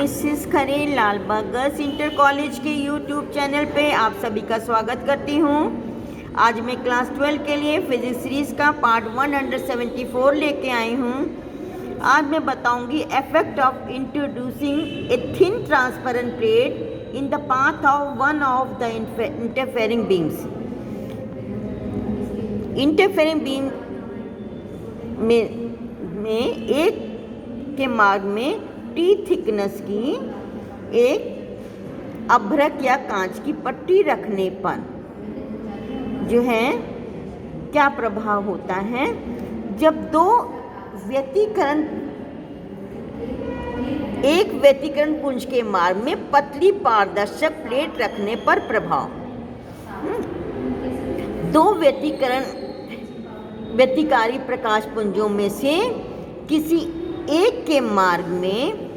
Mrs खरे Lalbagh girls inter college के YouTube channel पे आप सभी का स्वागत करती हूँ। आज मैं क्लास 12 के लिए फिजिक्स सीरीज का पार्ट 174 लेके आई हूँ। आज मैं बताऊंगी effect of introducing a thin transparent plate in the path of one of the interfering beams. Interfering beam में एक के मार्ग में टी थिकनेस की एक अभ्रक या कांच की पट्टी रखने पर जो है क्या प्रभाव होता है। जब दो व्यतिकरण एक व्यतिकरण पुंज के मार्ग में पतली पारदर्शक प्लेट रखने पर प्रभाव। दो व्यतिकारी प्रकाश पुंजों में से किसी एक के मार्ग में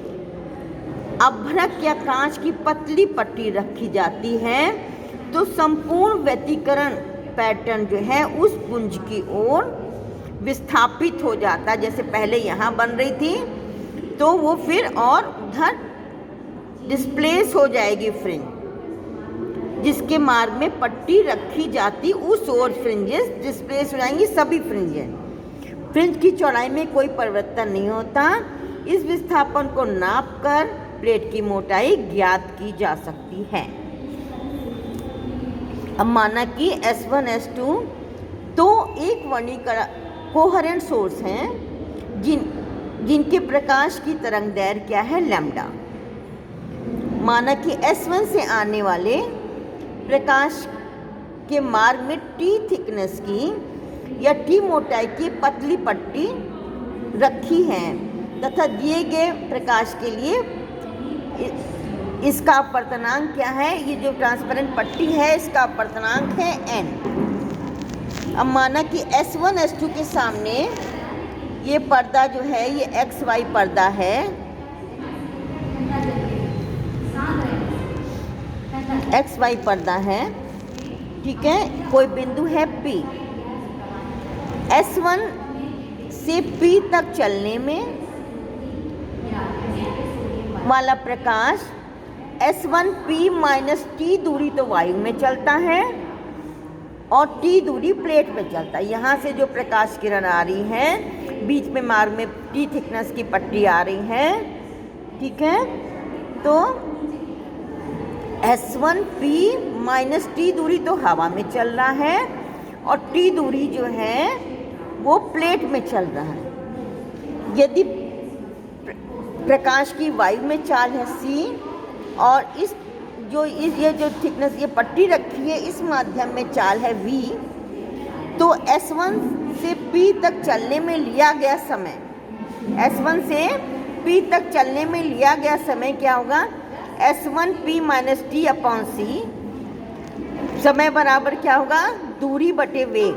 अभ्रक या कांच की पतली पट्टी रखी जाती है तो संपूर्ण व्यतिकरण पैटर्न जो है उस पुंज की ओर विस्थापित हो जाता है। जैसे पहले यहाँ बन रही थी तो वो फिर और उधर डिस्प्लेस हो जाएगी फ्रिंज, जिसके मार्ग में पट्टी रखी जाती उस ओर फ्रिंजेस डिस्प्लेस हो जाएंगी। सभी फ्रिंज की चौड़ाई में कोई परिवर्तन नहीं होता। इस विस्थापन को नापकर प्लेट की मोटाई ज्ञात की जा सकती है। अब माना कि S1 S2 तो एक वर्णीकरण कोहेरेंट सोर्स हैं जिनके प्रकाश की तरंग दैर्घ्य क्या है लैम्डा। माना कि S1 से आने वाले प्रकाश के मार्ग में टी थिकनेस की या टी मोटाई की पतली पट्टी रखी है तथा दिए गए प्रकाश के लिए इसका अपवर्तनांक क्या है। ये जो ट्रांसपेरेंट पट्टी है इसका अपवर्तनांक है n। अब माना कि S1 S2 के सामने ये पर्दा जो है ये XY पर्दा है, XY पर्दा है, ठीक है। कोई बिंदु है P। S1 से P तक चलने में वाला प्रकाश S1P माइनस T दूरी तो वायु में चलता है और T दूरी प्लेट में चलता है। यहाँ से जो प्रकाश किरण आ रही है बीच में मार्ग में T थिकनेस की पट्टी आ रही है, ठीक है। तो S1P माइनस T दूरी तो हवा में चल रहा है और T दूरी जो है वो प्लेट में चल रहा है। यदि प्रकाश की वायु में चाल है C और ये जो थिकनेस ये पट्टी रखी है इस माध्यम में चाल है V, तो S1 से P तक चलने में लिया गया समय S1 से P तक चलने में लिया गया समय क्या होगा S1P minus T upon C। समय बराबर क्या होगा दूरी बटे वेग।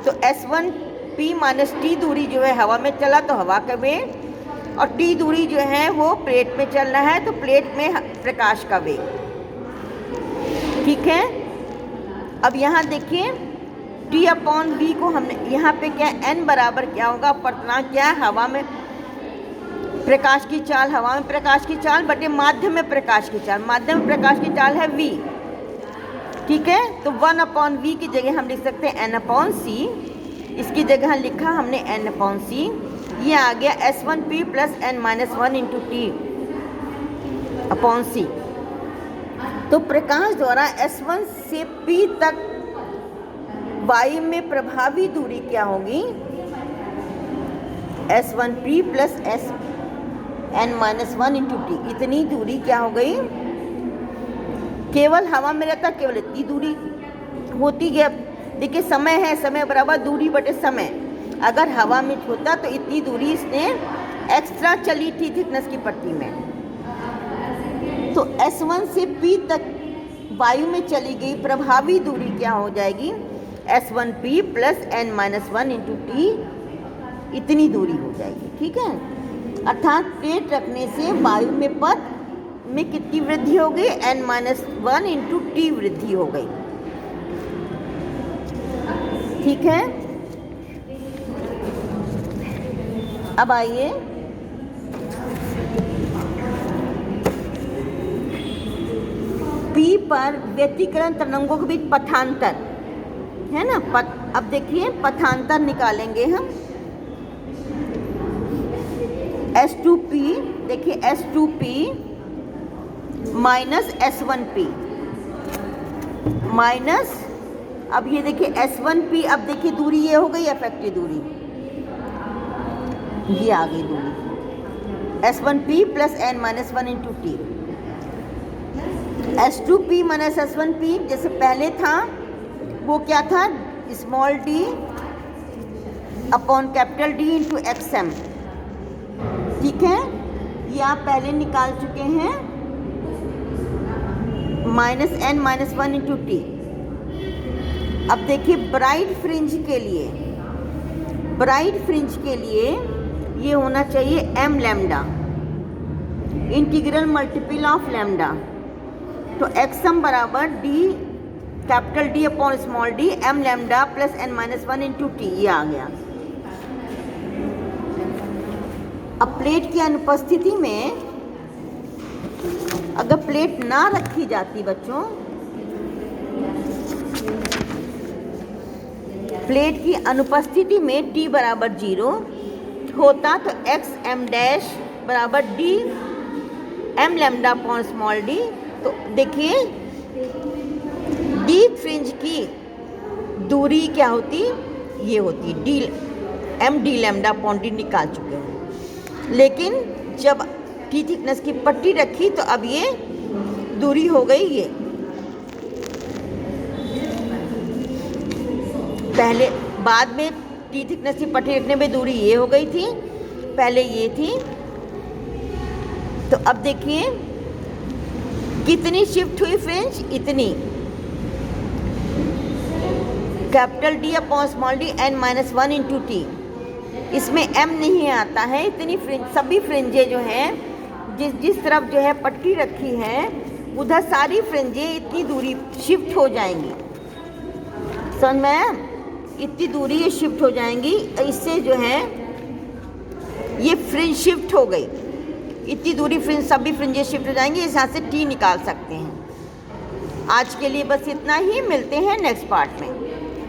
तो S1P माइनस T दूरी जो है हवा में चला तो हवा का वेग और T दूरी जो है वो प्लेट में चल रहा है तो प्लेट में प्रकाश का वेग, ठीक है। अब यहाँ देखिए T अपॉन V को हमने यहाँ पे क्या n बराबर क्या होगा अपवर्तनांक क्या है हवा में प्रकाश की चाल, हवा में प्रकाश की चाल बटे माध्यम में प्रकाश की चाल। माध्यम में प्रकाश की चाल है V, ठीक है। तो 1 अपॉन V की जगह हम लिख सकते हैं n अपॉन C। इसकी जगह लिखा हमने n अपॉन C। ये आ गया S1P plus n minus 1 into T upon C। तो प्रकाश द्वारा S1 से P तक वायु में प्रभावी दूरी क्या होगी S1P plus n minus 1 into T। इतनी दूरी क्या हो गई, केवल हवा में रहता केवल इतनी दूरी होती है। देखिए समय है, समय बराबर दूरी बटे समय। अगर हवा में होता तो इतनी दूरी इसने एक्स्ट्रा चली थी थिकनेस की पट्टी में। तो S1 से P तक वायु में चली गई प्रभावी दूरी क्या हो जाएगी S1P plus n minus 1 into T। इतनी दूरी हो जाएगी, ठीक है। अर्थात प्लेट रखने से वायु में पथ में कितनी वृद्धि हो गई n माइनस 1 इंटू T वृद्धि हो गई, ठीक है। अब आइए पर व्यतिकरण तरंगों के बीच पथांतर है ना। अब देखिए पथांतर निकालेंगे हम। S2P, देखिए S2P माइनस S1P माइनस, अब ये देखिए S1P, अब देखिए दूरी ये हो गई इफेक्टिव दूरी, ये आ गई दूरी S1P plus n-1 into T. S2P minus S1P जैसे पहले था वो क्या था, small d upon capital D into XM, ठीक है, ये आप पहले निकाल चुके हैं, माइनस n-1 इंटू टी। अब देखिए ब्राइट फ्रिंज के लिए ये होना चाहिए m lambda, integral multiple of lambda, तो XM बराबर d capital D upon small d m lambda plus n-1 into T, ये आ गया। अब प्लेट की अनुपस्थिति में अगर प्लेट ना रखी जाती बच्चों, प्लेट की अनुपस्थिति में t बराबर 0 होता तो x m डैश बराबर d m lambda upon small d, तो देखिए डीप फ्रिंज की दूरी क्या होती, ये होती D m d lambda upon d निकाल चुके हैं। लेकिन जब टी थिकनेस की पट्टी रखी तो अब ये दूरी हो गई, ये पहले बाद में टी थिकनेस की पट्टी रखने पे दूरी ये हो गई थी, पहले ये थी। तो अब देखिए कितनी शिफ्ट हुई फ्रिंज, इतनी, capital D upon small d n-1 into T, इसमें m नहीं आता है, इतनी फ्रिंज, सभी फ्रिंजे जो हैं जिस तरफ जो है पट्टी रखी है उधर सारी फ्रिंजे इतनी दूरी शिफ्ट हो जाएंगी, समझ में, इतनी दूरी ये शिफ्ट हो जाएंगी, इससे जो है ये फ्रिंज शिफ्ट हो गई, इतनी दूरी फ्रिंज, सभी फ्रिंजे शिफ्ट हो जाएंगी, इस यहाँ से टी निकाल सकते हैं। आज के लिए बस इतना ही, मिलते हैं नेक्स्ट पार्ट में।